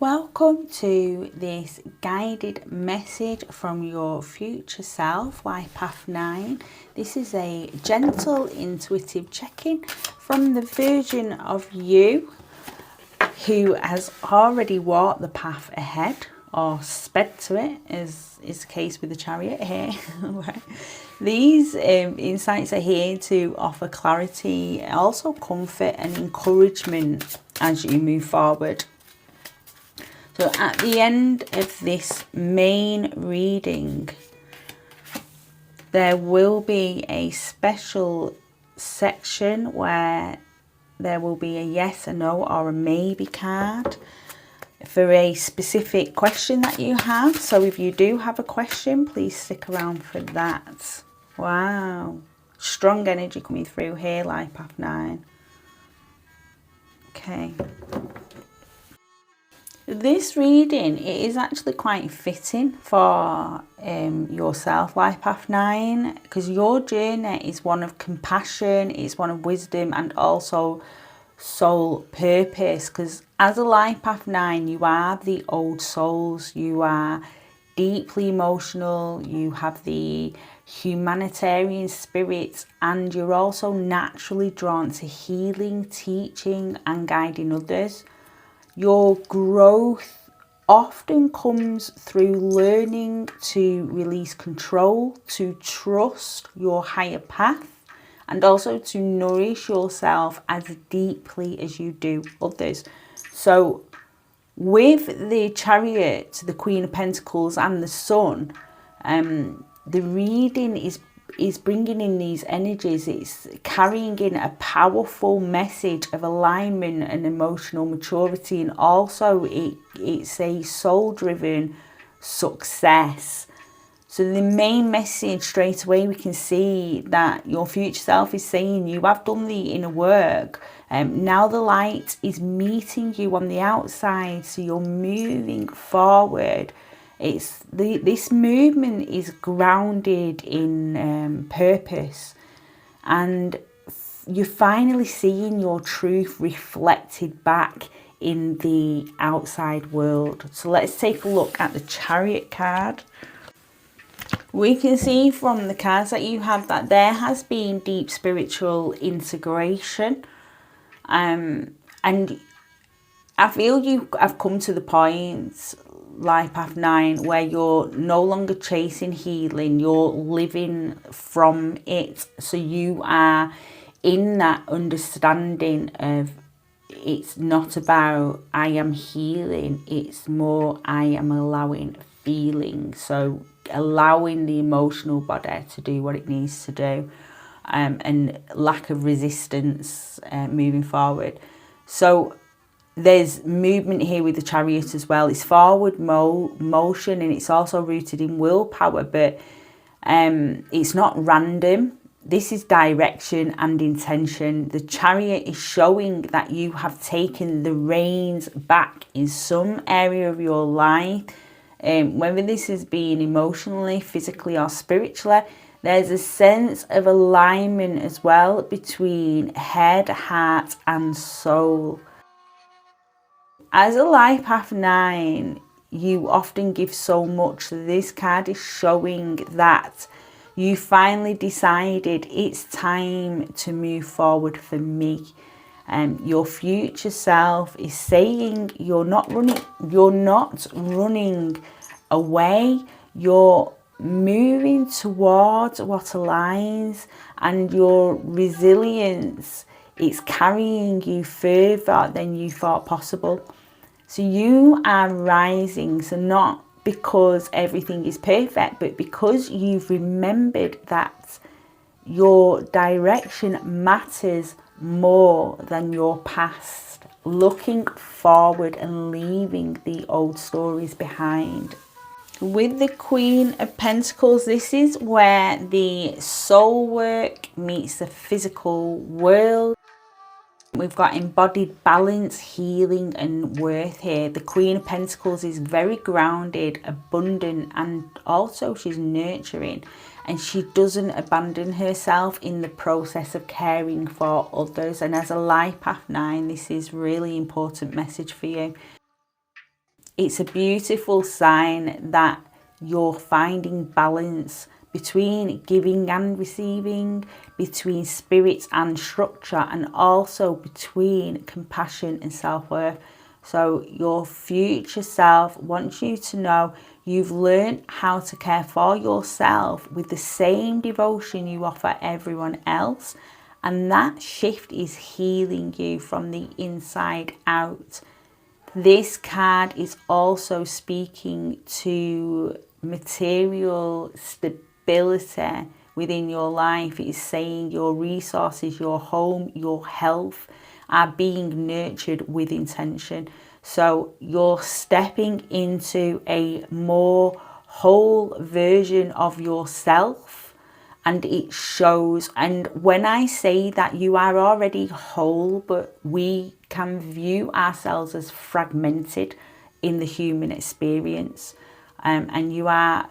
Welcome to this guided message from your future self, Life Path 9. This is a gentle, intuitive check-in from the version of you who has already walked the path ahead or sped to it, as is the case with the chariot here. These insights are here to offer clarity, also comfort and encouragement as you move forward. So at the end of this main reading, there will be a special section where there will be a yes, a no or a maybe card for a specific question that you have. So if you do have a question, please stick around for that. Wow, strong energy coming through here, Life Path 9. Okay. This reading, it is actually quite fitting for yourself, Life Path 9, because your journey is one of compassion, it's one of wisdom and also soul purpose. Because as a Life Path 9, you are the old souls, you are deeply emotional, you have the humanitarian spirit, and you're also naturally drawn to healing, teaching and guiding others. Your growth often comes through learning to release control, to trust your higher path, and also to nourish yourself as deeply as you do others. So with the Chariot, the Queen of Pentacles and the Sun, the reading is bringing in these energies. It's carrying in a powerful message of alignment and emotional maturity, and also it's a soul-driven success. So the main message straight away, we can see that your future self is saying you have done the inner work. Now the light is meeting you on the outside, so you're moving forward. This movement is grounded in purpose, and you're finally seeing your truth reflected back in the outside world. So let's take a look at the Chariot card. We can see from the cards that you have that there has been deep spiritual integration, and I feel you have come to the point, Life Path 9, where you're no longer chasing healing, you're living from it. So you are in that understanding of it's not about I am healing, it's more I am allowing feeling. So allowing the emotional body to do what it needs to do, and lack of resistance moving forward. So there's movement here with the Chariot as well. It's forward motion, and it's also rooted in willpower, but it's not random. This is direction and intention. The Chariot is showing that you have taken the reins back in some area of your life, whether this has been emotionally, physically or spiritually. There's a sense of alignment as well between head, heart and soul. As a Life Path 9, you often give so much. This card is showing that you finally decided it's time to move forward for me. Your future self is saying you're not running away, you're moving towards what aligns, and your resilience is carrying you further than you thought possible. So you are rising, so not because everything is perfect, but because you've remembered that your direction matters more than your past. Looking forward and leaving the old stories behind. With the Queen of Pentacles, this is where the soul work meets the physical world. We've got embodied balance, healing and worth here. The Queen of Pentacles is very grounded, abundant, and also she's nurturing, and she doesn't abandon herself in the process of caring for others. And as a Life Path 9, this is really important message for you. It's a beautiful sign that you're finding balance between giving and receiving, between spirit and structure, and also between compassion and self-worth. So your future self wants you to know you've learned how to care for yourself with the same devotion you offer everyone else. And that shift is healing you from the inside out. This card is also speaking to material stability within your life. It is saying your resources, your home, your health are being nurtured with intention. So you're stepping into a more whole version of yourself, and it shows. And when I say that, you are already whole, but we can view ourselves as fragmented in the human experience, and you are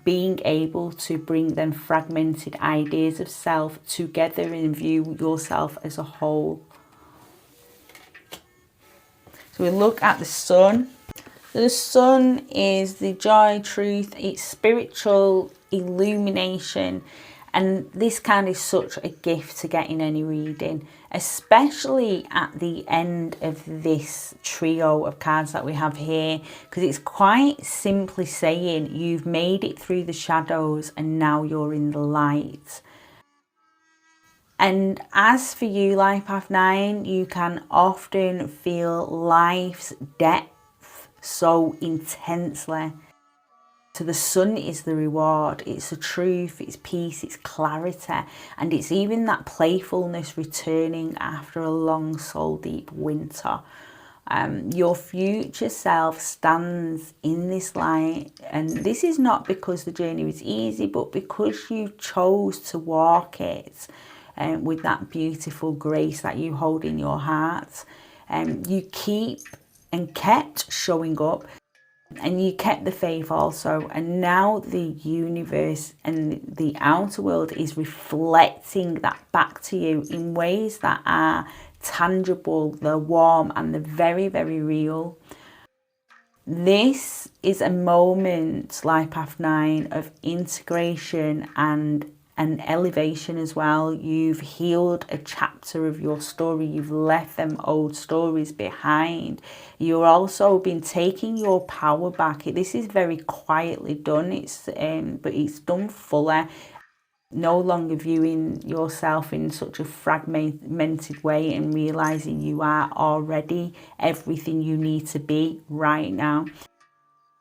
being able to bring them fragmented ideas of self together and view yourself as a whole. So we look at the sun. The sun is the joy, truth, it's spiritual illumination. And this card is such a gift to get in any reading, especially at the end of this trio of cards that we have here, because it's quite simply saying you've made it through the shadows and now you're in the light. And as for you, Life Path 9, you can often feel life's depth so intensely. So the sun is the reward, it's the truth, it's peace, it's clarity, and it's even that playfulness returning after a long soul deep winter. Your future self stands in this light, and this is not because the journey is easy, but because you chose to walk it with that beautiful grace that you hold in your heart. You kept showing up. And you kept the faith also, and now the universe and the outer world is reflecting that back to you in ways that are tangible, they're warm, and they're very, very real. This is a moment, Life Path 9, of integration and an elevation as well. You've healed a chapter of your story. You've left them old stories behind. You're also been taking your power back. This is very quietly done. But it's done fully. No longer viewing yourself in such a fragmented way, and realizing you are already everything you need to be right now.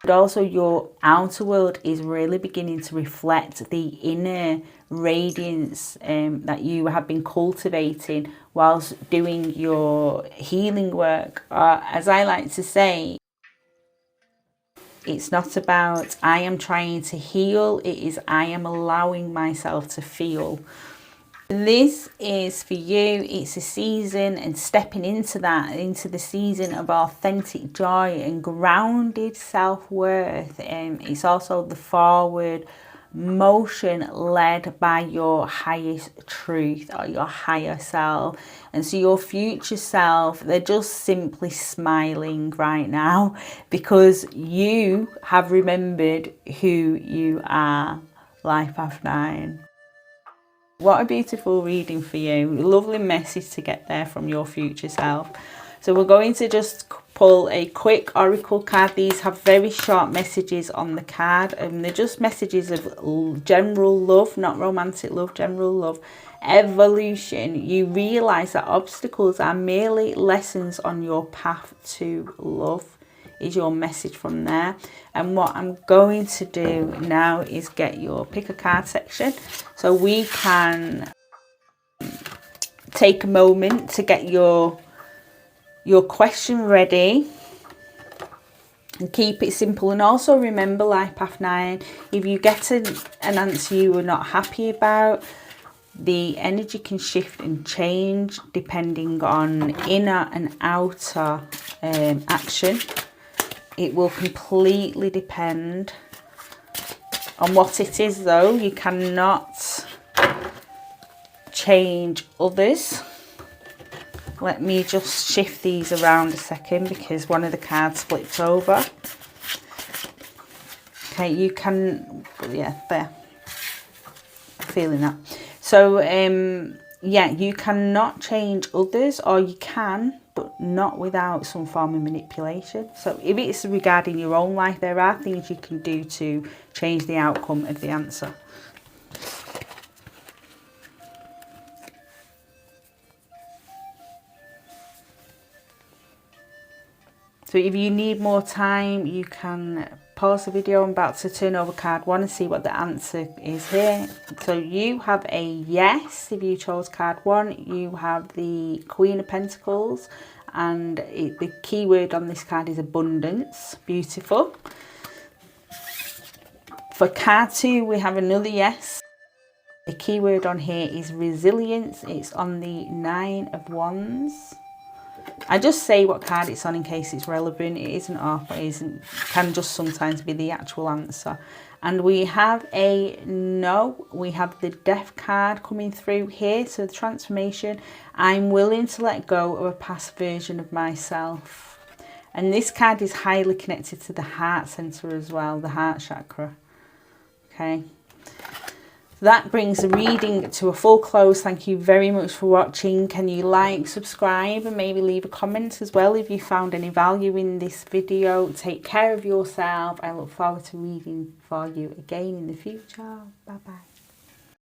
But also your outer world is really beginning to reflect the inner radiance that you have been cultivating whilst doing your healing work. As I like to say, it's not about I am trying to heal, it is I am allowing myself to feel. This is for you, it's a season, and stepping into that, into the season of authentic joy and grounded self-worth. It's also the forward motion led by your highest truth or your higher self. And so your future self, they're just simply smiling right now because you have remembered who you are, Life Path 9. What a beautiful reading for you. Lovely message to get there from your future self. So we're going to just pull a quick oracle card. These have very short messages on the card, and they're just messages of general love, not romantic love, general love. Evolution. You realise that obstacles are merely lessons on your path to love, is your message from there. And what I'm going to do now is get your pick a card section so we can take a moment to get your question ready and keep it simple. And also remember, Life Path 9, if you get an answer you are not happy about, the energy can shift and change depending on inner and outer action. It will completely depend on what it is, though. You cannot change others. Let me just shift these around a second because one of the cards flipped over. Okay, you can, yeah, there. Feeling that. So, yeah, you cannot change others, or you can, but not without some form of manipulation. So if it's regarding your own life, there are things you can do to change the outcome of the answer. So if you need more time, you can pause the video. I'm about to turn over card 1 and see what the answer is here. So you have a yes if you chose card 1. You have the Queen of Pentacles, and the key word on this card is abundance. Beautiful. For card 2, we have another yes. The key word on here is resilience. It's on the 9 of Wands. I just say what card it's on in case it's relevant. It isn't off, it isn't, can just sometimes be the actual answer. And we have a no. We have the Death card coming through here. So the transformation. I'm willing to let go of a past version of myself. And this card is highly connected to the heart center as well, the heart chakra. Okay. That brings the reading to a full close. Thank you very much for watching. Can you like, subscribe, and maybe leave a comment as well if you found any value in this video. Take care of yourself. I look forward to reading for you again in the future. Bye bye.